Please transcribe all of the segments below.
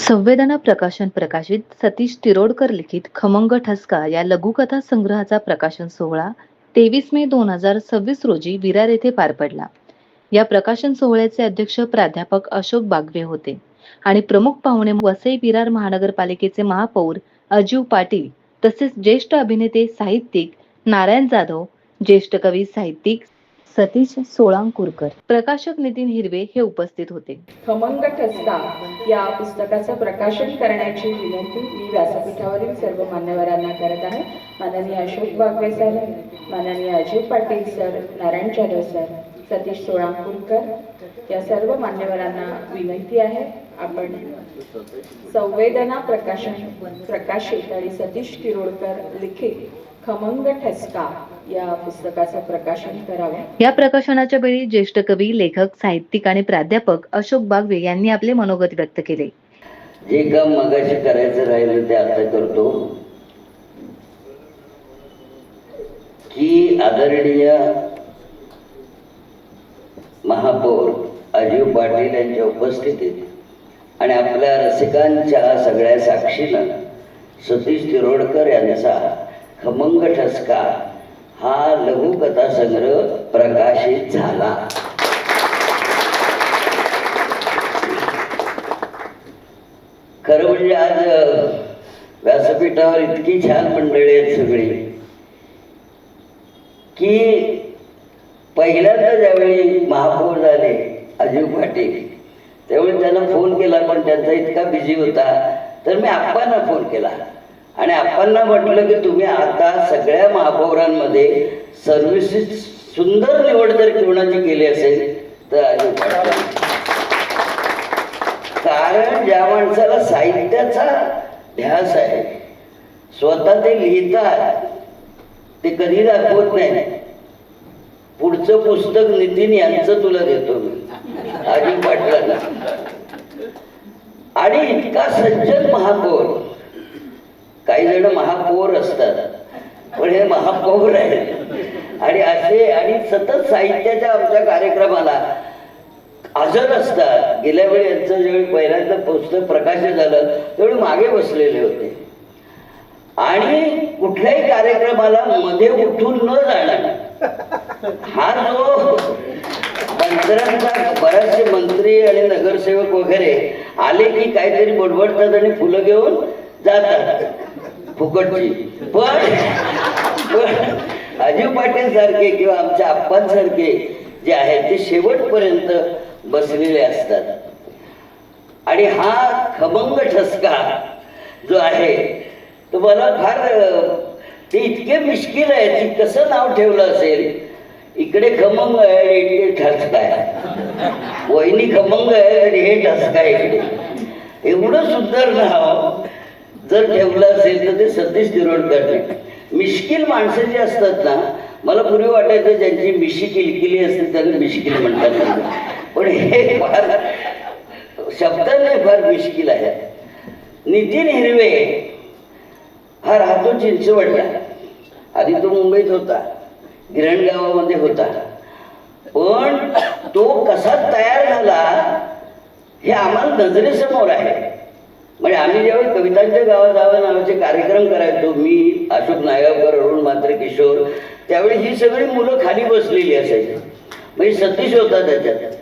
संवेदना प्रकाशन प्रकाशित सतीश तिरोडकर लिखित खमंग ठसका या लघुकथा संग्रहाचा प्रकाशन सोहळा 23 मे 2026 रोजी विरार येथे पार पडला. या प्रकाशन सोहळ्याचे अध्यक्ष प्राध्यापक अशोक बागवे होते आणि प्रमुख पाहुणे वसई विरार महानगरपालिकेचे महापौर अजीव पाटील तसेच ज्येष्ठ अभिनेते साहित्यिक नारायण जाधव, ज्येष्ठ कवी साहित्यिक सतीश सोळांकुरकर, प्रकाशक नितीन हिरवे हे उपस्थित होते. खमंग ठसका या पुस्तकाचं प्रकाशन करण्याची विनंती मी व्यासपीठावरील सर्व मान्यवरांना करत आहे. माननीय अशोक बागवे सर, माननीय अजय पाटील सर, नारायण जाधव सर, सतीश सोळांकुरकर या सर्व मान्यवरांना विनंती आहे आपण संवेदना प्रकाशित आणि सतीश तिरोडकर लिखित खमंग ठसका या पुस्तकाचं प्रकाशन करावे. या प्रकाशनाच्या वेळी ज्येष्ठ कवी, लेखक, साहित्यिक आणि प्राध्यापक अशोक बागवे यांनी आपले मनोगत व्यक्त केले. जे काम मगाशी करायचं राहिलं ते आता करतो की आदरणीय महापौर अजीव पाटील यांच्या उपस्थितीत आणि आपल्या रसिकांच्या सगळ्या साक्षीनं सतीश तिरोडकर यांचा खमंग ठसका हा लघुकथा संग्रह प्रकाशित झाला. खरं म्हणजे आज व्यासपीठावर इतकी छान मंडळी आहेत सगळी की पहिल्यांदा ज्यावेळी महापौर झाले अजीव पाटील त्यावेळी त्यांना फोन केला, पण त्यांचा इतका बिझी होता तर मी आप्पांना फोन केला आणि आप्पांना म्हटलं की तुम्ही आता सगळ्या महापौरांमध्ये सर्व्हिसेस सुंदर निवड जर कोणाची केली असेल तर अजीव पाटील. कारण ज्या माणसाला साहित्याचा ध्यास आहे, स्वतः ते लिहितात, ते कधी दाखवत नाही. पुढचं पुस्तक नितीन यांचं तुला देतो मी अजीव पाटलांना. आणि इतका सज्जन महापौर, काही जण महापौर असतात पण हे महापौर आहेत आणि असे आणि सतत साहित्याच्या आमच्या कार्यक्रमाला हजर असतात. गेल्या वेळी यांचं ज्यावेळी पहिल्यांदा पुस्तक प्रकाशित झालं त्यावेळी मागे बसलेले होते आणि कुठल्याही कार्यक्रमाला मध्ये उठून न जाणार. हा जो मंत्र्यांचा, बरेचसे मंत्री आणि नगरसेवक वगैरे आले की काहीतरी बडबडतात आणि फुलं घेऊन जातात फुकटची, पण अजीव पाटील सारखे किंवा आमच्या आप्पांसारखे जे आहेत ते शेवटपर्यंत बसलेले असतात. आणि हा खमंग ठसका जो आहे तो मला फार ते इतके मिश्किल आहे की कसं नाव ठेवलं असेल. इकडे खमंग आहे आणि इकडे ठसका आहे, वहिनी खमंग आहे आणि हे ठसका इकडे. एवढं सुंदर नाव जर ठेवलं असेल तर ते सतीश तिरोडकर. मिश्किल माणसं जी असतात ना, मला पूर्वी वाटायचं ज्यांची मिशी किलकिली असते त्यांना मिश्किल म्हणतात, पण हे फार शब्दाने फार मिश्किल आहे. नितीन हिरवे हा राहतो चिंचवडला. आधी तो मुंबईत होता, गिरणगावामध्ये होता, पण तो कसा तयार झाला हे आम्हाला नजरेसमोर आहे. म्हणजे आम्ही ज्यावेळी कवितांच्या गावात नावाचे कार्यक्रम करायचो, मी, अशोक नायगावकर, अरुण म्हात्रे, किशोर, त्यावेळी ही सगळी मुलं खाली बसलेली असायची. म्हणजे सतीश होता, त्याच्यात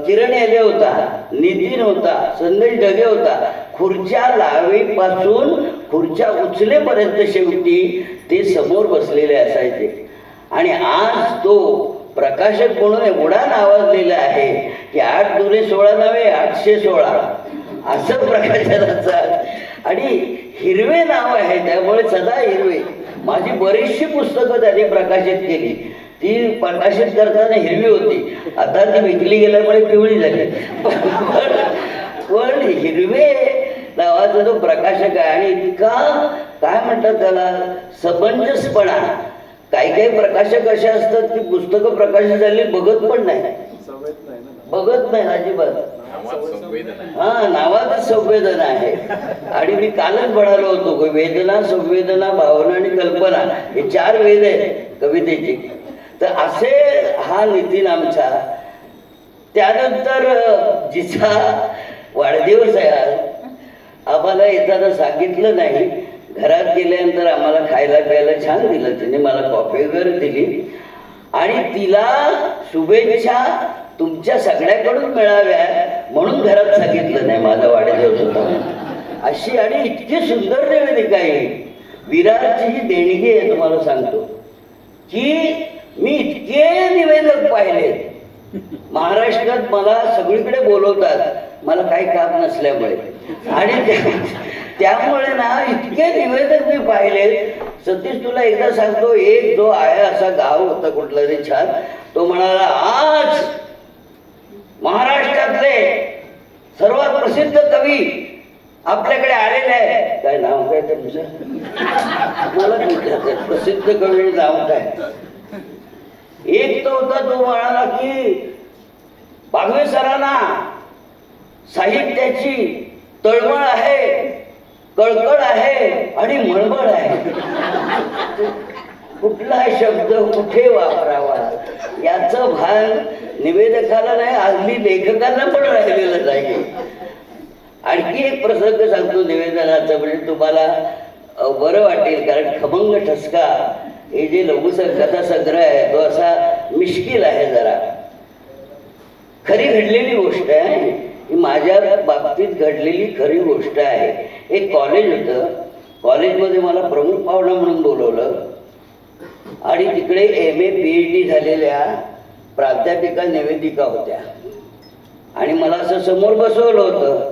किरण यादे होता, नितीन होता, संदेश ढगे होता. खुर्च्या लावेपासून खुर्च्या उचलेपर्यंत शेवटी ते समोर बसलेले असायचे. आणि आज तो प्रकाशक म्हणून एवढा नावाजलेला आहे की 8 दुने 16 नव्हे 816 असं प्रकाशनाचं. आणि हिरवे नाव आहे त्यामुळे सदा हिरवे. माझी बरीचशी पुस्तकं त्यांनी प्रकाशित केली, ती प्रकाशित करताना हिरवी होती, आता ती विकली गेल्यामुळे पिवळी झाली. पण हिरवे नावाचा जो प्रकाशक आहे आणि इतका काय म्हणतात त्याला सबंजसपणा. काही काही प्रकाशक असे असतात की पुस्तकं प्रकाशित झाली बघत पण नाही, बघत नाही अजिबात. हा, नावातच संवेदना आहे. आणि मी कालच म्हणालो होतो की वेदना, संवेदना, भावना आणि कल्पना हे 4 वेद आहेत कवितेचे. तर असे हा नितीन आमचा. त्यानंतर जिचा वाढदिवस आहे आज. आम्हाला येताना सांगितलं नाही. घरात गेल्यानंतर आम्हाला खायला प्यायला छान दिलं तिने, मला कॉफी वगैरे दिली आणि तिला शुभेच्छा तुमच्या सगळ्याकडून मिळाव्या म्हणून घरात सांगितलं नाही माझा वाढदिवस होता म्हणून. अशी आणि इतकी सुंदर निवेदिका आहे. विरारची जी देणगी आहे तुम्हाला सांगतो की मी इतके निवेदक पाहिले महाराष्ट्रात. मला सगळीकडे बोलवतात मला काही काम नसल्यामुळे आणि त्यामुळे ना इतके निवेदक मी पाहिले. सतीश तुला एकदा सांगतो, एक जो आहे असा गाव होता कुठला तरी छान, तो म्हणाला आज महाराष्ट्रातले सर्वात प्रसिद्ध कवी आपल्याकडे आलेले आहे. काय नाव काय तुमचं? मला विचारतात प्रसिद्ध कवी नाव काय. एक तो होता, तो म्हणाला की बागवे सरांना साहित्याची तळमळ आहे, कळकळ आहे आणि मळमळ आहे. कुठला शब्द कुठे वापरावा याचं भान निवेदकाला नाही, हल्ली लेखकांना पण राहिलेलं नाही. आणखी एक प्रसंग सांगतो निवेदनाचा, म्हणजे तुम्हाला बरं वाटेल. कारण खमंग ठसका हे जे लघुकथा संग्रह आहे तो असा मिश्किल आहे जरा. खरी घडलेली गोष्ट आहे ही, माझ्या बाबतीत घडलेली खरी गोष्ट आहे. एक कॉलेज होतं, कॉलेजमध्ये मला प्रमुख पाहुणा म्हणून बोलवलं आणि तिकडे MA PhD झालेल्या प्राध्यापिका निवेदिका होत्या आणि मला असं समोर बसवलं होतं.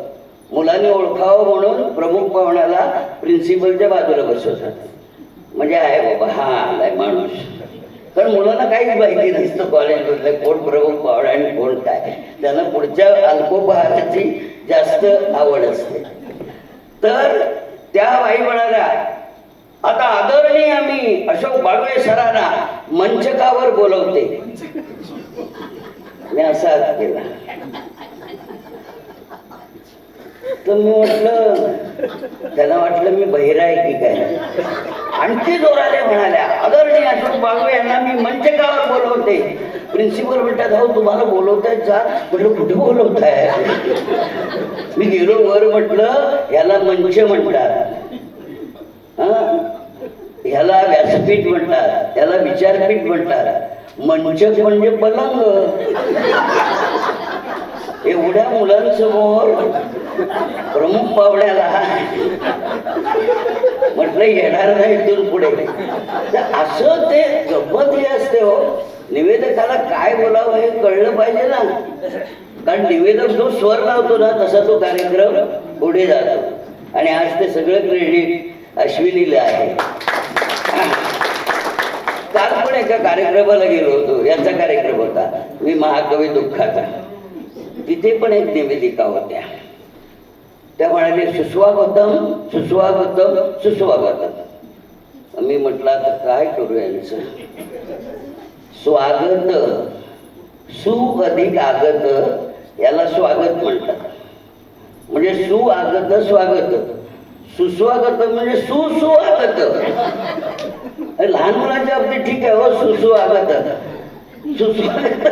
मुलांनी ओळखावं म्हणून प्रमुख पाहुण्याला प्रिन्सिपलच्या बाजूला बसवतात. म्हणजे आहे बाबा हा आलाय माणूस. कारण मुलांना काहीच माहिती नसतं कॉलेजमधलं कोण प्रमुख पाहुणा आणि कोण काय. त्यांना पुढच्या अल्पोपहाराची जास्त आवड असते. तर त्या बाई म्हणाल्या आता आदरणीय आम्ही अशोक बागवे सरांना मंचकावर बोलवते. मी असा केला तर मी म्हटलं, त्यांना वाटलं मी बहिरा आहे की काय. आणखी जोराने म्हणाल्या आदरणीय अशोक बागवे यांना मी मंचकावर बोलवते. प्रिन्सिपल म्हणतात हो तुम्हाला बोलवताय जा. म्हटलं कुठे बोलवताय. मी गेलो वर, म्हटलं याला मंच म्हणतात, ह्याला व्यासपीठ म्हणतात, त्याला विचारपीठ म्हणतात. मंचक म्हणजे पलंग. एवढ्या मुलांसमोर प्रमुख पाहुण्याला म्हटलं येणार नाही इथून पुढे. असं ते गंमत ही असते हो. निवेदकाला काय बोलावं हे कळलं पाहिजे ना. कारण निवेदक जो स्वर लावतो ना तसा तो कार्यक्रम पुढे जातो. आणि आज ते सगळं क्रेडिट अश्विनीला आहे. काल पण एका कार्यक्रमाला गेलो होतो, याचा कार्यक्रम होता मी महाकवी दुःखाचा. तिथे पण एक निवेदिका होत्या. त्या म्हणाले सुस्वागतम सुस्वागतम सुस्वागतम. मी म्हटलं आता काय करू यांचं. स्वागत सु अधिक आगत याला स्वागत म्हणतात. म्हणजे सुआगत स्वागत. सुस्वागत म्हणजे सुस्वागत. लहान मुलांच्या बाबतीत ठीक आहे हो सुस्वागत. सुस्वागत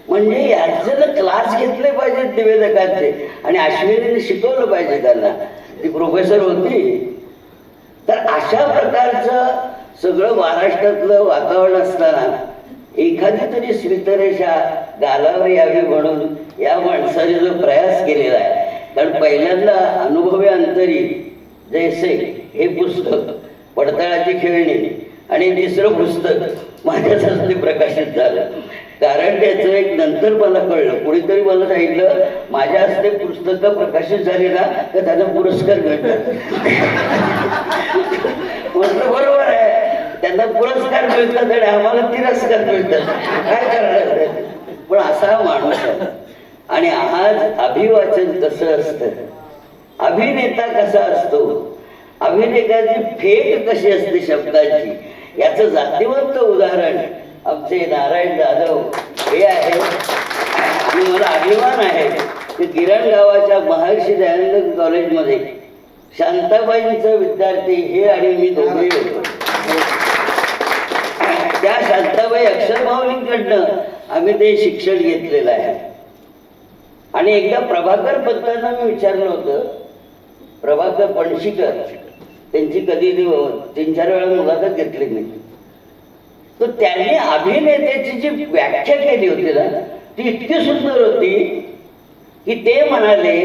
म्हणजे याचे क्लास घेतले पाहिजेत निवेदकांचे. आणि अश्विनीने शिकवलं पाहिजे त्यांना. ती प्रोफेसर होती. तर अशा प्रकारचं सगळं महाराष्ट्रातलं वातावरण असताना एखादी तरी स्मितरेषा गालावर यावी म्हणून या माणसाने जो प्रयास केलेला आहे. कारण पहिल्यांदा अनुभवी अंतरी जैसे हे पुस्तक पडताळाची खेळणी आणि तिसरं पुस्तक माझ्याच हस्ते प्रकाशित झालं. कारण त्याचं एक नंतर मला कळलं, कोणीतरी मला सांगितलं माझ्या हस्ते पुस्तकं प्रकाशित झाली ना तर त्यांना पुरस्कार मिळतात. म्हटलं बरोबर आहे, त्यांना पुरस्कार मिळतात आणि आम्हाला तिरस्कार मिळतात. काय करणार. पण असा माणूस आहे. आणि आज अभिवाचन कसं असतं, अभिनेता कसा असतो, अभिनेत्याची फेक कशी असते शब्दांची, याचं जातीवंत उदाहरण आमचे नारायण जाधव हे आहे. आणि मला अभिमान आहे की गिरण गावाच्या महर्षी दयानंद कॉलेजमध्ये शांताबाईंचं विद्यार्थी हे आणि मी दोघेही होतो. त्या शांताबाई अक्षरमाऊलींकडनं आम्ही ते शिक्षण घेतलेलं आहे. आणि एकदा प्रभाकर पंतांना मी विचारलं होतं, प्रभाकर पणशीकर, त्यांची कधी 3-4 वेळा मुलाखत घेतली मी, तर त्यांनी अभिनेत्याची जी व्याख्या केली होती ना ती इतकी सुंदर होती की ते म्हणाले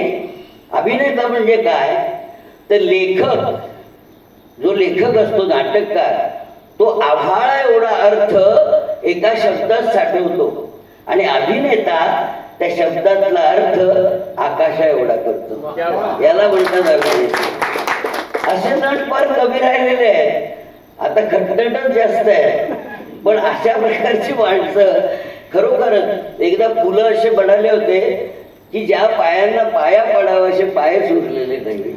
अभिनेता म्हणजे काय तर लेखक, जो लेखक असतो नाटककार, तो आभाळा एवढा अर्थ एका शब्दात साठवतो आणि अभिनेता त्या शब्दातला अर्थ आकाशा एवढा करतो, याला म्हणतात अभिनेता. असे नट फार कमी राहिलेले आहेत, आता खटखटच जास्त आहे. पण अशा प्रकारची माणसं खरोखरच, एकदा फुलं असे बनाले होते की ज्या पायांना पाया पडावा असे पायच उरलेले नाही.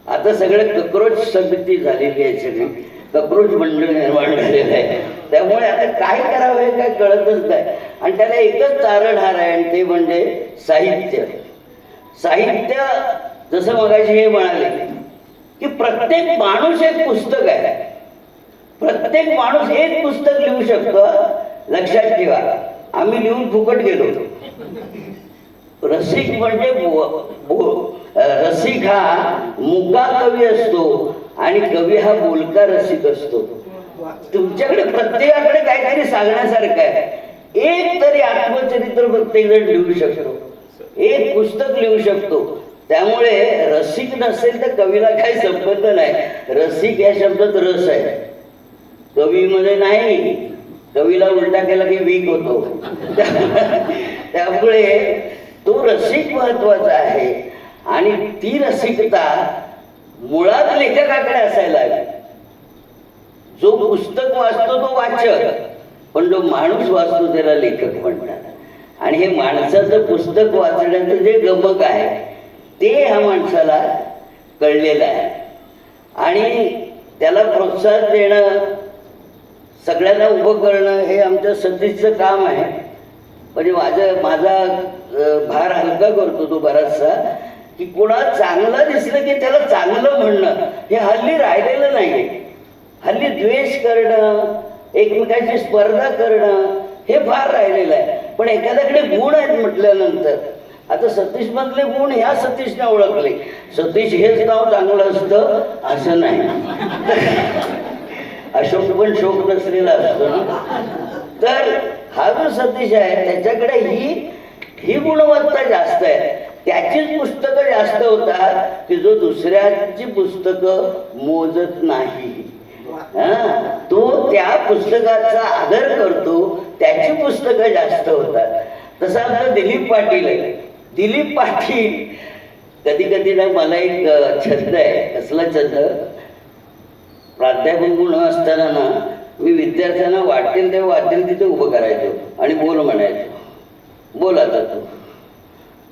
आता सगळं कक्रोच समिती झालेली आहे, सगळी कक्रोच मंडळ निर्माण झालेलं आहे. त्यामुळे आता काय करावं हे काय कळतच नाही. आणि त्याला एकच तारणहार आहे आणि ते म्हणजे साहित्य. साहित्य जसं मगाशी हे म्हणाले की प्रत्येक माणूस एक पुस्तक आहे, प्रत्येक माणूस एक पुस्तक लिहू शकतो. लक्षात ठेवा, आम्ही लिहून फुकट गेलो. रसिक म्हणजे रसिक हा मुका कवी असतो आणि कवी हा बोलका रसिक असतो. तुमच्याकडे प्रत्येकाकडे काहीतरी सांगण्यासारखं आहे. एक तरी आत्मचरित्र प्रत्येक जण लिहू शकतो, एक पुस्तक लिहू शकतो. त्यामुळे रसिक नसेल तर कवीला काही संबंध नाही. रसिक या शब्दात रस आहे, कवीमध्ये नाही. कवीला उलटा केला की वीक होतो. त्यामुळे तो रसिक महत्वाचा आहे आणि ती रसिकता मुळात लेखकाकडे असायला हवी. जो पुस्तक वाचतो तो वाचक, पण जो माणूस वाचतो त्याला लेखक म्हणतात. आणि हे माणसाचं पुस्तक वाचण्याचं जे गमक आहे ते ह्या माणसाला कळलेलं आहे आणि त्याला प्रोत्साहन देणं, सगळ्यांना उभं करणं हे आमच्या सतीशचं काम आहे. म्हणजे माझा भार हलका करतो तो बराचसा की कोणा चांगलं दिसलं की त्याला चांगलं म्हणणं हे हल्ली राहिलेलं नाही. हल्ली द्वेष करणं, एकमेकांची स्पर्धा करणं हे फार राहिलेलं आहे. पण एखाद्याकडे गुण आहेत म्हटल्यानंतर, आता सतीश मधले गुण ह्या सतीशने ओळखले. सतीश हेच नाव चांगलं असतं असं नाही, अशोक पण शोक नसलेला असतो ना. तर हा जो सतीश आहे त्याच्याकडे ही गुणवत्ता जास्त आहे. त्याचीच पुस्तकं जास्त होतात की जो दुसऱ्याची पुस्तकं मोजत नाही. तो त्या पुस्तकाचा आदर करतो, त्याची पुस्तकं जास्त होतात. तसं आपलं दिलीप पाटील आहे. दिलीप पाटील कधी कधी ना, मला एक छंद आहे. कसला छंद? प्राध्यापक म्हणून असताना ना मी विद्यार्थ्यांना वाटेल तेव्हा वाटेल तिथे उभं करायचो आणि बोल म्हणायचो, बोल आता तू.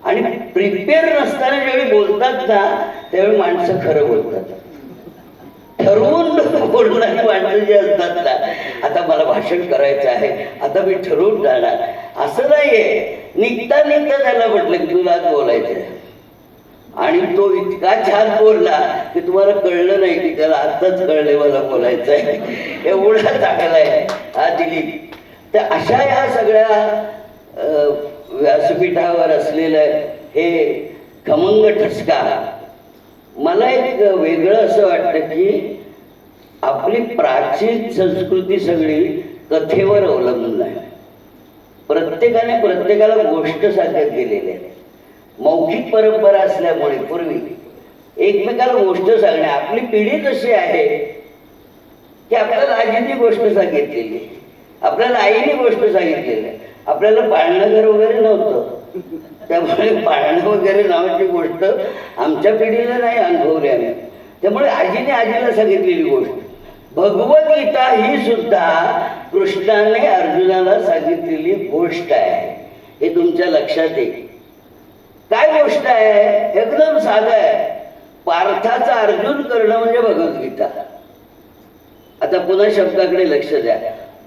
आणि प्रिपेअर नसताना ज्यावेळी बोलतात ना त्यावेळी माणसं खरं बोलतात. ठरवून बोलणारी माणसं जी असतात ना, आता मला भाषण करायचं आहे, आता मी ठरवून जाणार, असं नाहीये. निघता निघता त्याला म्हटलं की तुला आज बोलायचं आहे. आणि तो इतका छान बोलला की तुम्हाला कळलं नाही की त्याला आत्ताच कळले मला बोलायचं आहे, एवढा चांगला आहे हा दिलीप. तर अशा ह्या सगळ्या व्यासपीठावर असलेलं हे खमंग ठसका, मला एक वेगळं असं वाटतं की आपली प्राचीन संस्कृती सगळी कथेवर अवलंबून आहे. प्रत्येकाने प्रत्येकाला गोष्ट सांगत गेलेली आहे. मौखिक परंपरा असल्यामुळे पूर्वी एकमेकाला गोष्ट सांगणे. आपली पिढी कशी आहे की आपल्याला आजीने गोष्ट सांगितलेली, आपल्याला आईने गोष्ट सांगितलेली आहे. आपल्याला पाळणं घर वगैरे नव्हतं, त्यामुळे पाळणं वगैरे नावाची गोष्ट आमच्या पिढीला नाही अनुभवली आम्ही. त्यामुळे आजीला सांगितलेली गोष्ट. भगवद्गीता ही सुद्धा कृष्णाने अर्जुनाला सांगितलेली गोष्ट आहे, हे तुमच्या लक्षात येईल. काय गोष्ट आहे? एकदम साधं आहे. पार्थाचा अर्जुन करणं म्हणजे भगवद्गीता. आता पुन्हा शब्दाकडे लक्ष द्या.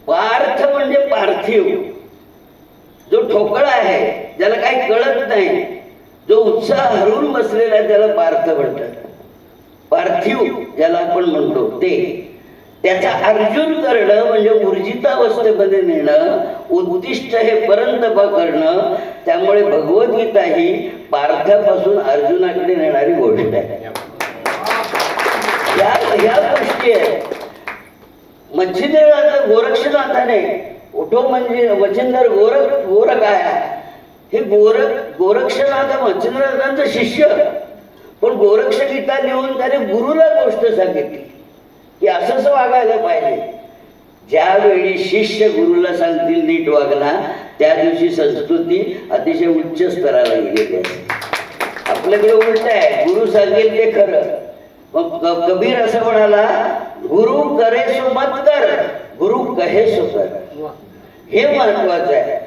पार्थ म्हणजे पार्थिव, जो ठोकळा आहे, ज्याला काही कळत नाही, जो उत्साह हरवून बसलेला आहे त्याला पार्थ म्हणतात. पार्थिव ज्याला आपण म्हणतो ते. त्याचा अर्जुन करणं म्हणजे ऊर्जितावस्थेमध्ये नेणं, उद्दिष्ट हे परंतपा करणं. त्यामुळे भगवद्गीता ही पार्थापासून अर्जुनाकडे नेणारी गोष्ट आहे. ह्या गोष्टी आहेत. मच्छिंद्रनाथ गोरक्षनाथाने उठो म्हणजे मच्छिंद्र गोरख आहे. हे गोरक्षनाथ मच्छिंद्रनाथांचा शिष्य, पण गोरक्ष गीता लिहून त्याने गुरुला गोष्ट सांगितली की असं वागायला पाहिजे. ज्यावेळी शिष्य गुरुला सांगतील नीट वागला, त्या दिवशी संस्कृती अतिशय उच्च स्तराला गेलेली आहे. आपल्याकडे उलट आहे, गुरु सांगेल ते खरं. मग कबीर असं म्हणाला, गुरु करे सो मत कर, गुरु कहे सो कर. हे महत्वाचं आहे.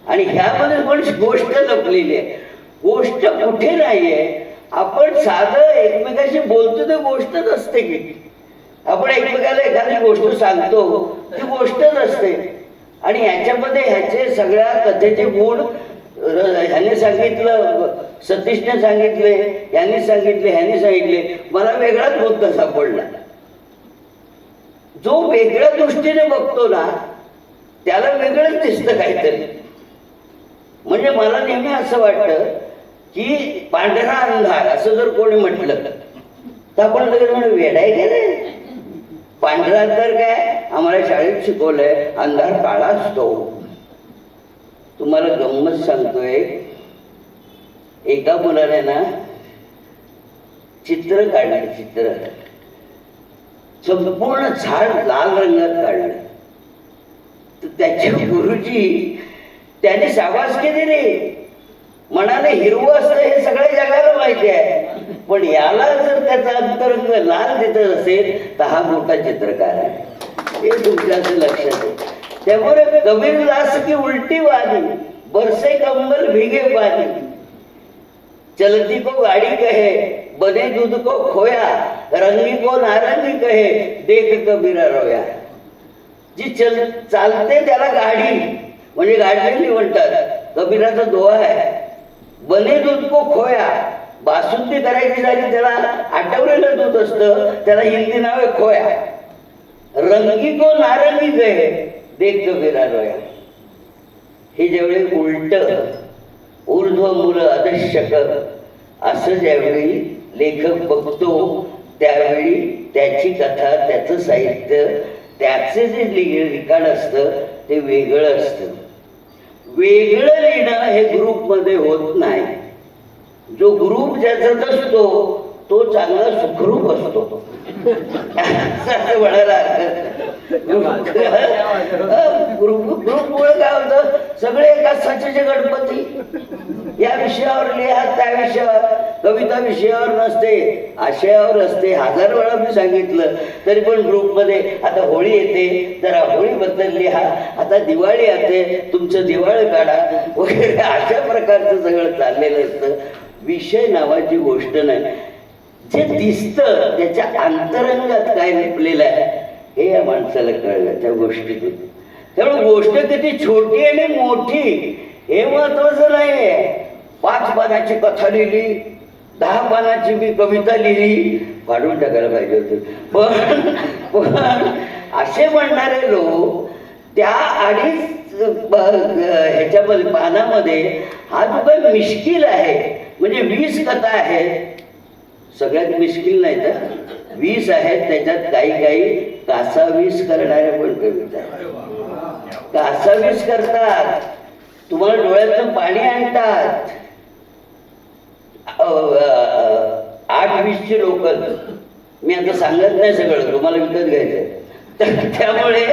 आणि ह्यामध्ये पण गोष्ट लपलेली आहे. गोष्ट कुठे नाहीये. आपण साधं एकमेकाशी बोलतो ते गोष्टच असते की. आपण एकमेकाला एखादी गोष्ट सांगतो ती गोष्टच असते. आणि ह्याच्यामध्ये ह्याचे सगळ्या कथेचे गुण ह्याने सांगितलं, सतीशने सांगितले, ह्याने सांगितले, ह्याने सांगितले. मला वेगळाच मुद्दा सापडला. जो वेगळ्या दृष्टीने बघतो ना त्याला वेगळंच दिसतं काहीतरी. म्हणजे मला नेहमी असं वाटतं की पांढरा अंधार असं जर कोणी म्हटलं तर आपण लगेच म्हणून वेडाय गेले. पांढरा अंधार काय, आम्हाला शाळेत शिकवलंय अंधार काळा असतो. तुम्हाला गंमत सांगतोय, एका मुलाने ना चित्र काढलं, चित्र संपूर्ण झाड लाल रंगात काढलं. तर त्याचे गुरुजी त्याने शाबासकी दिली, म्हणाले हिरवं असतं हे सगळ्या जगाला माहिती आहे, पण याला जर त्याचा अंतरंग लाल दिसत असेल तर हा मोठा चित्रकार आहे. हे तुमच्या असं लक्षात आहे. त्यामुळे कबीरदास की उलटी वाली, बरसे कंबल भीगे पानी, चलती को गाड़ी कहे, बने दूध को खोया, रंगी को नारंगी कहे, देख कबीरा रोया. जी चालते त्याला गाडी म्हणजे गाडलेली म्हणतात. कबीराचा दोहा आहे, बने दूध को खोया. बासुंदी करायची झाली त्याला आठवलेलं दूध असतं, त्याला हिंदी नाव आहे खोया. रंगी को नारंगी कहे, देख कबीरा रोया. हे ज्यावेळी उलट ऊर्ध्व मूल अधश्यक असं ज्यावेळी लेखक बघतो त्यावेळी त्याची कथा, त्याचं साहित्य, त्याचे जे लिखाण असतं ते वेगळं असतं. वेगळं लिहिणं हे ग्रुपमध्ये होत नाही. जो ग्रुप ज्याच्यात असतो तो चांगला सुखरूप असतो. असं म्हणायला ग्रुपमुळे काय होतं, सगळे एकाच साचेचे गणपती. या विषयावर लिहा, त्या विषयावर, कविता विषयावर नसते, आशयावर असते. 1000 वेळा मी सांगितलं तरी पण ग्रुपमध्ये आता होळी येते, जरा होळीबद्दल लिहा, आता दिवाळी येते, तुमचं दिवाळी काढा वगैरे अशा प्रकारचं सगळं चाललेलं असतं. विषय नावाची गोष्ट नाही. जे दिसतं त्याच्या अंतरंगात काय लपलेलं आहे हे या माणसाला कळलं त्या गोष्टीतून. त्यामुळे गोष्ट किती छोटी आणि मोठी हे महत्वाचं नाहीये. 5 पानाची कथा लिहिली, 10 पानाची मी कविता लिहिली, फाडून टाकायला पाहिजे होतं. पण असे म्हणणारे लोक त्या अडीच ह्याच्यामध्ये पानामध्ये हा जो काही मिश्किल आहे, म्हणजे 20 कथा आहेत, सगळ्यात मिश्किल नाही तर 20 आहेत. त्याच्यात काही कासावीस करणाऱ्या पण कविता आहेत. कासावीस करतात, तुम्हाला डोळ्यातून पाणी आणतात. 8-20ची लोक, मी आता सांगत नाही सगळं, तुम्हाला विकत घ्यायचं. त्यामुळे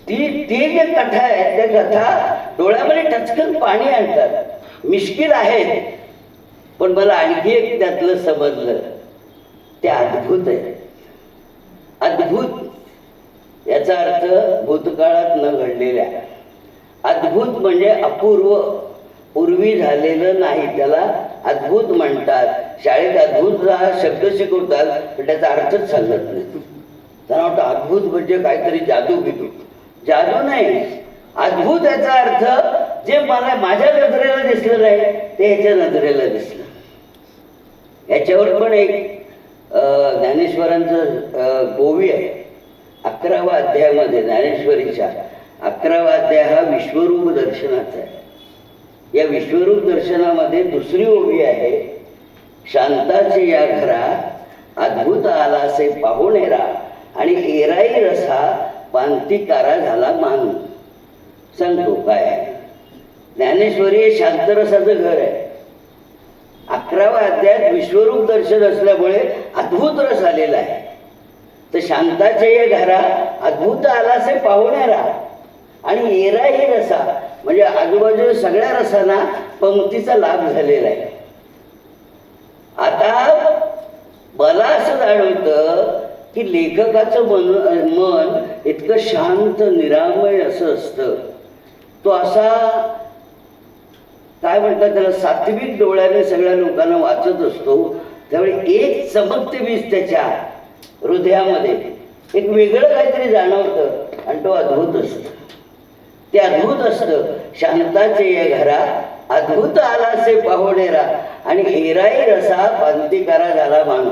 ती जे कथा आहे त्या कथा डोळ्यामध्ये टचकन पाणी आणतात. मिश्किल आहेत, पण मला आणखी एक त्यातलं समजलं, ते अद्भुत आहे. अद्भुत याचा अर्थ भूतकाळात न घडलेल्या. अद्भुत म्हणजे अपूर्व, पूर्वी झालेलं नाही, त्याला अद्भुत म्हणतात. शाळेत अद्भुत हा शब्द शिकवतात पण त्याचा अर्थच सांगत नाही. त्यांना वाटतं अद्भुत म्हणजे काहीतरी जादू बिदू. जादू नाही, अद्भुत याचा अर्थ जे मला माझ्या नजरेला दिसलं नाही ते ह्याच्या नजरेला दिसलं. याच्यावर पण एक ज्ञानेश्वरांचं गोवी आहे, 11वा अध्यायामध्ये ज्ञानेश्वरीच्या 11वा अध्याय हा विश्वरूप दर्शनाचा आहे. या विश्वरूप दर्शनामध्ये दुसरी ओवी आहे, शांताचे या घरा अद्भुत आलासे पाहुणेरा आणि एराई रसा पांतिकारा झाला मान. सांगतो काय आहे. ज्ञानेश्वरी हे शांतरसाचं घर आहे. 11वा अध्यायात विश्वरूप दर्शन असल्यामुळे अद्भुत रस आलेला आहे. तर शांताचे या घरा अद्भुत आलासे पाहुणेरा आणि एराई रसा म्हणजे आजूबाजूच्या सगळ्या रसांना पंक्तीचा लाभ झालेला आहे. आता मला असं जाणवतं की लेखकाचं मन इतकं शांत निरामय असं असतं. तो असा काय म्हणतात त्याला सात्विक डोळ्याने सगळ्या लोकांना वाचत असतो. त्यावेळी एक चमकते वीज त्याच्या हृदयामध्ये, एक वेगळं काहीतरी जाणवतं आणि तो अद्भुत असतं. ते अद्भुत असतं. शांताचे या घरा अद्भुत आलासे पाहुणेरा आणि एराई रसा पांतिकारा झाला मान.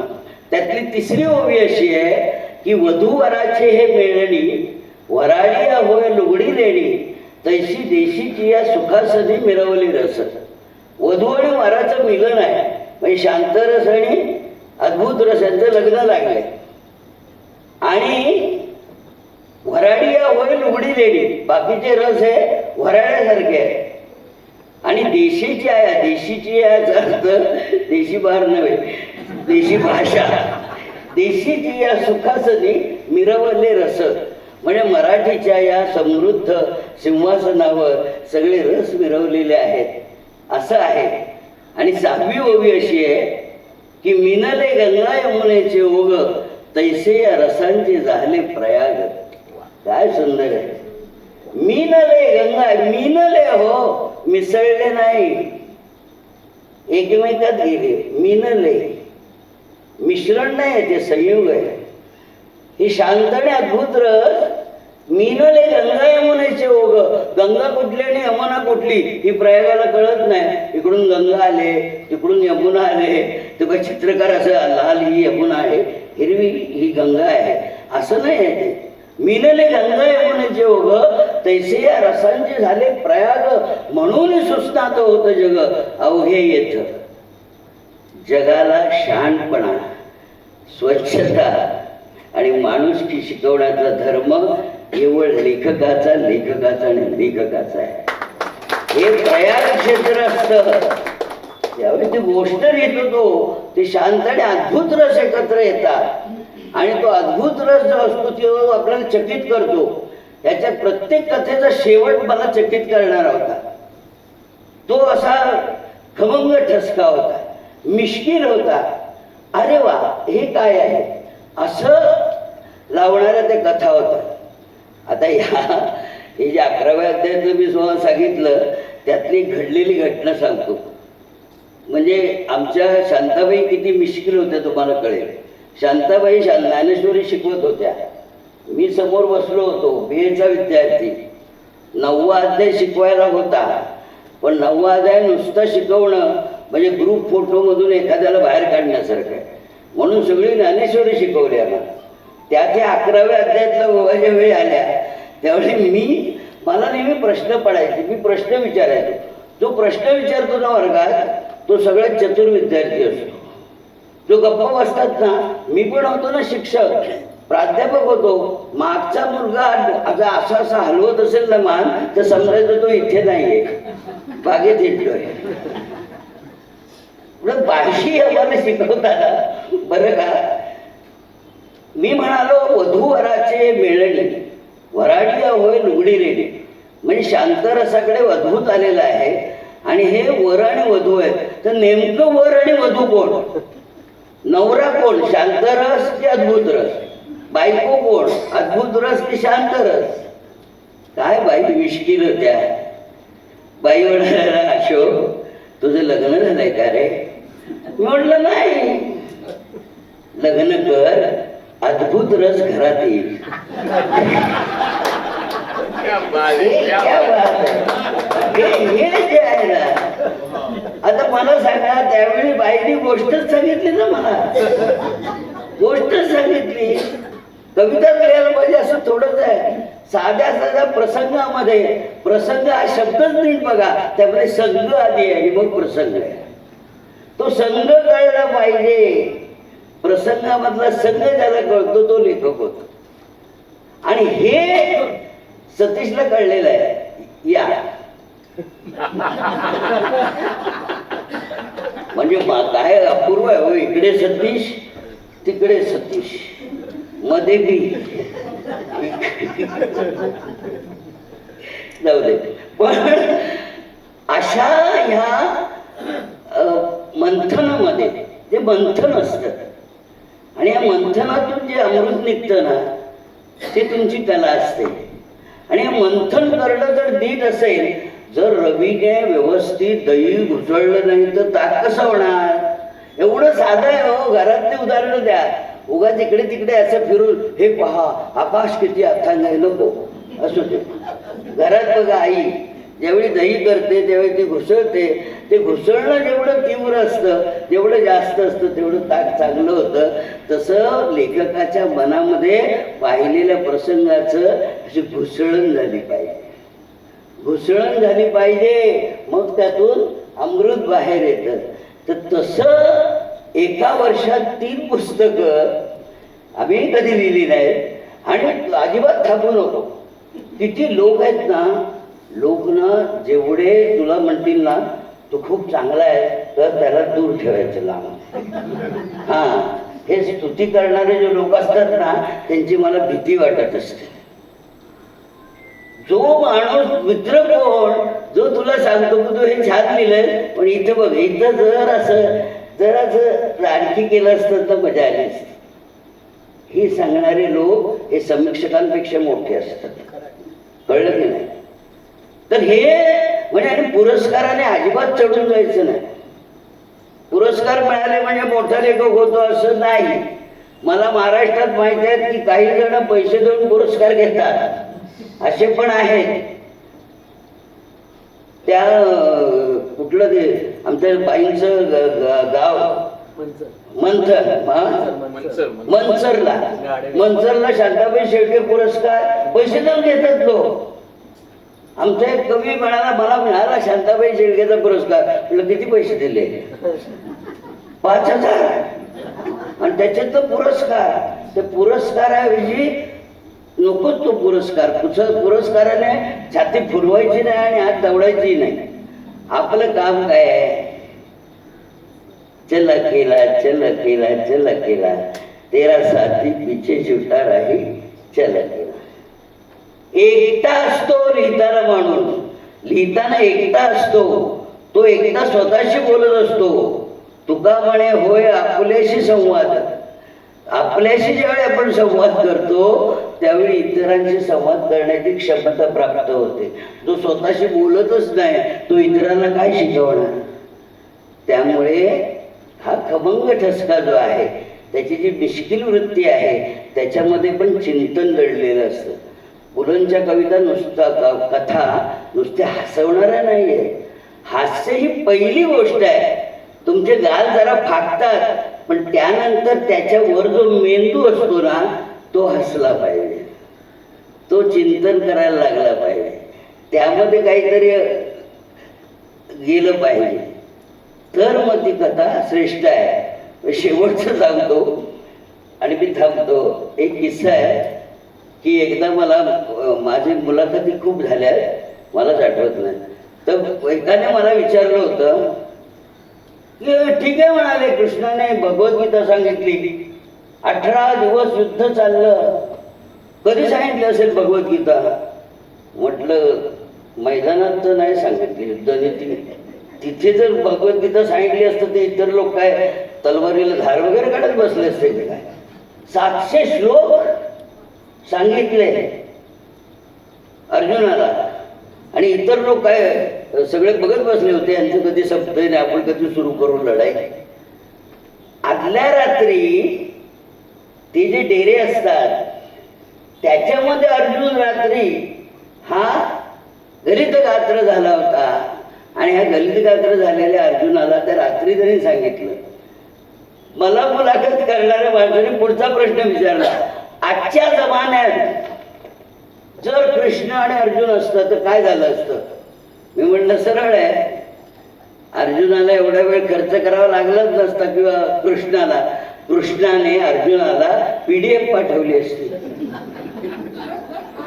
त्यातली तिसरी ओवी अशी आहे की वधूवराचे हे मेळणी वराडिया होय लुगडी लेणी तैशी देशीची या सुखासनी मिरवली रस. वधू आणि वराचं मिलन आहे. म्हणजे शांतरस आणि अद्भुत रस यांचं लग्न लागलंय. आणि वराडिया होय लुगडी लेणी, बाकीचे रस हे वराड्यासारखे आहे. आणि देशीची आहे, देशीची याचा अर्थ देशी बार नव्हे, देशी भाषा. देशीची या सुखासनी मिरवले रस म्हणजे मराठीच्या या समृद्ध सिंहासनावर सगळे रस मिरवलेले आहेत असं आहे. आणि 6वी ओवी अशी आहे की मिनले गंगा यमुनेचे ओघ तैसे या रसांचे झाले प्रयाग. काय सुंदर आहे. मिनले गंगा, मिनले हो, मिसळले नाही, एकमेकात गेले. मिनले मिश्रण नाही, ते संयोग आहे. ही शांत आणि अद्भुत रस. मिनले गंगा यमुनेचे ओघ. गंगा कुठली आणि यमुना कुठली ही प्रयोगाला कळत नाही. इकडून गंगा आले, तिकडून यमुना आले. तो काही चित्रकार असं लाल ही यमुना आहे, हिरवी ही गंगा आहे असं नाही आहे ते. मिनले गंगा यमुनेचे ओघ तैसे या रसांचे झाले प्रयाग म्हणून सुस्नात होतं जग अवघे येथ. जगाला शहाणपणा, स्वच्छता आणि माणुसकी शिकवण्याचा धर्म केवळ लेखकाचा आणि लेखकाचा आहे. हे प्रयाग क्षेत्र असतं. त्यावेळी ती गोष्ट लिहित होतो ते शांत आणि अद्भुत रस एकत्र येतात आणि तो अद्भुत रस जो असतो तो आपल्याला चकित करतो. याच्या प्रत्येक कथेचा शेवट मला चकित करणारा होता. तो असा खमंग ठसका होता, मिश्किल होता. अरे वा, हे काय आहे असं लावणाऱ्या त्या कथा होत्या. आता हे जे 11व्या अध्यायाचं मी तुम्हाला सांगितलं त्यातली घडलेली घटना सांगतो. म्हणजे आमच्या शांताबाई किती मिश्किल होत्या तुम्हाला कळेल. शांताबाई ज्ञानेश्वरी शिकवत होत्या. मी समोर बसलो होतो, BA चा विद्यार्थी. 9वा अध्याय शिकवायला होता, पण 9वा अध्याय नुसतं शिकवणं म्हणजे ग्रुप फोटोमधून एखाद्याला बाहेर काढण्यासारखं आहे. म्हणून सगळी ज्ञानेश्वरी शिकवली आम्हाला. त्या 11व्या अध्यायातल्या ओवाच्या वेळी आल्या त्यावेळी मला नेहमी प्रश्न पडायचे. मी प्रश्न विचारायचो. जो प्रश्न विचारतो ना वर्गात तो सगळ्यात चतुर विद्यार्थी असतो. जो गप्पा बसतात ना, मी पण होतो ना शिक्षक, प्राध्यापक होतो. मागचा मुलगा आता असा हलवत असेल ना मान तर समजायचं तो इथे नाहीये, बागेत येतोय. बाशी आम्हाला शिकवताना बरं का. मी म्हणालो वधूवराचे मेळणी वराडिया होय लुगडी रेडी म्हणजे शांतरसाकडे अद्भुत आलेलं आहे. आणि हे वर आणि वधू आहेत. तर नेमकं वर आणि वधू कोण? नवरा कोण? शांतरस की अद्भुत रस? बायको कोण? अद्भुत रस की शांतरस? काय बाई मिश्किल होत्या. बाई म्हणाला, अशोक तुझं लग्न झालंय का रे? मी म्हटलं नाही. लग्न कर, अद्भुत रस घरात येईल. आता मला सांगा, त्यावेळी बाईने गोष्टच सांगितली ना, मला गोष्टच सांगितली. कविता लिहायला पाहिजे असं थोडंच आहे. साध्या साध्या प्रसंगामध्ये, प्रसंग हा शब्दच नीट बघा, त्यामध्ये संघ आधी आहे आणि मग प्रसंग आहे. तो संघ कळला पाहिजे. प्रसंगामधला संघ ज्याला कळतो तो लेखक होतो. आणि हे सतीशला कळलेलं आहे. या म्हणजे काय अपूर्व आहे हो. इकडे सतीश, तिकडे सतीश, मध्ये बी. जाऊ दे. पण अशा ह्या मंथनामध्ये जे मंथन असतं आणि या मंथनातून जे अमृत निघतं ना, ते तुमची कला असते. आणि हे मंथन करणं जर नीट असेल, जर रवीने व्यवस्थित दही घुसळलं नाही तर ताक कसं होणार? एवढं साधं आहे हो. घरातली उदाहरणं द्या. उगा तिकडे तिकडे असं फिरून हे पहा आकाश किती अथांग आहे, नको असू दे. घरात बघा, आई ज्यावेळी दही करते त्यावेळी ती घुसळते. ते घुसळणं जेवढं तीव्र असतं, जेवढं जास्त असतं, तेवढं ताक चांगलं होतं. तसं लेखकाच्या मनामध्ये पाहिलेल्या प्रसंगाचं अशी घुसळण झाली पाहिजे. घुसळण झाली पाहिजे, मग त्यातून अमृत बाहेर येतं. तर तसं एका वर्षात 3 पुस्तकं आम्ही कधी लिहिली नाहीत. आणि अजिबात थांबू नको. किती लोक आहेत ना, लोक ना जेवढे तुला म्हणतील ना तो खूप चांगला आहे, तर त्याला दूर ठेवायचं, लांब. हां, हे स्तुती करणारे जे लोक असतात ना, त्यांची मला भीती वाटत असते. जो माणूस मित्र कोण जो तुला सांगतो की तू हे छान लिहिलंय, पण इथं बघ, इथं जर असं आणखी केलं असतं तर मजा आली असती. हे सांगणारे लोक हे समीक्षकांपेक्षा मोठे असतात. कळलं की नाही? तर हे म्हणजे आणि पुरस्काराने अजिबात चढून जायचं नाही. पुरस्कार मिळाले म्हणजे मोठा लेखक होतो असं नाही. मला महाराष्ट्रात माहिती आहे की काही जण पैसे देऊन पुरस्कार घेतात, असे पण आहेत. त्या कुठलं ते आमच्या बाईंचं गाव मनसरला शांताबाई शेळके पुरस्कार पैसे देऊन घेतात लोक. आमचा एक कवी म्हणाला, मला मिळाला शांताबाई शेळकेचा पुरस्कार. म्हटलं किती पैसे दिले? 5,000. आणि त्याच्यात तो पुरस्कार, त्या पुरस्काराऐवजी नकोच तो पुरस्कार. पुरस्काराने छाती फुलवायची नाही आणि हात दवडायची नाही. आपलं काम काय आहे? चल अकेला चल अकेला चल अकेला, तेरा साथी पीछे छुटा राही, चल अकेला. एकटा असतो लिहिताना माणूस. लिहिताना एकटा असतो. तो एकटा स्वतःशी बोलत असतो. तुका म्हणे होय आपल्याशी संवाद. आपल्याशी ज्यावेळी आपण संवाद करतो त्यावेळी इतरांशी संवाद करण्याची क्षमता प्राप्त होते. जो स्वतःशी बोलतच नाही तो इतरांना काय शिकवणार? त्यामुळे हा खमंग ठसका जो आहे, त्याची जी मिश्किल वृत्ती आहे, त्याच्यामध्ये पण चिंतन दडलेलं असतं. पुलंच्या कविता कथा नुसत्या हसवणाऱ्या नाही आहे. हास्य ही पहिली गोष्ट आहे. तुमचे गाल जरा फाकतात, पण त्यानंतर त्याच्यावर जो मेंदू असतो ना, तो हसला पाहिजे, तो चिंतन करायला लागला पाहिजे, त्यामध्ये काहीतरी गेलं पाहिजे, तर मग ती कथा श्रेष्ठ आहे. शेवटचं सांगतो आणि मी थांबतो. एक किस्सा आहे की एकदा मला माझी मुलाखती खूप झाल्या, मलाच आठवत नाही. तर एकाने मला विचारलं होतं की ठीक आहे म्हणाले, कृष्णाने भगवद्गीता सांगितली, 18 दिवस युद्ध चाललं, कधी सांगितलं असेल भगवद्गीता? म्हटलं मैदानात तर नाही सांगितली, युद्धनीती. तिथे जर भगवद्गीता सांगितली असतं ते इतर लोक काय तलवारीला धार वगैरे काढत बसले असते की काय? 700 श्लोक सांगितले अर्जुनाला आणि इतर लोक काय सगळे बघत बसले होते, यांचं कधी संपतंय नाही, आपण कधी सुरू करू लढाई. आदल्या रात्री ते जे डेरे असतात त्याच्यामध्ये अर्जुन रात्री हा गलित गात्र झाला होता आणि ह्या गलित गात्र झालेल्या अर्जुनाला त्या रात्री त्यांनी सांगितलं. मला मुलाखत करणाऱ्या माणसाने पुढचा प्रश्न विचारला, आजच्या जमान्यात जर कृष्ण आणि अर्जुन असतं तर काय झालं असतं? मी म्हणलं सरळ आहे, अर्जुनाला एवढा वेळ खर्च करावा लागलाच नसता किंवा कृष्णाने अर्जुनाला PDF पाठवली असती.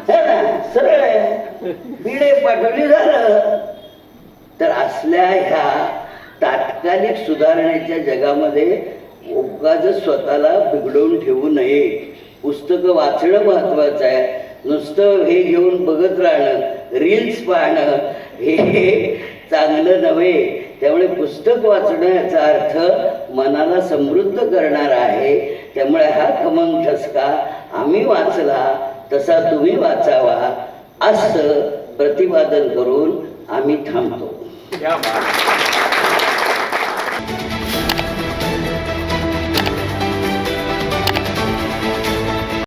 है ना? सरळ आहे, PDF पाठवली झालं. तर असल्या ह्या तात्कालिक सुधारणेच्या जगामध्ये उगाच स्वतःला बिघडवून ठेवू नये. पुस्तकं वाचणं महत्वाचं आहे. नुसतं हे घेऊन बघत राहणं, रील्स पाहणं हे चांगलं नव्हे. त्यामुळे पुस्तक वाचणं याचा अर्थ मनाला समृद्ध करणार आहे. त्यामुळे हा खमंग ठसका आम्ही वाचला तसा तुम्ही वाचावा असं प्रतिपादन करून आम्ही थांबतो.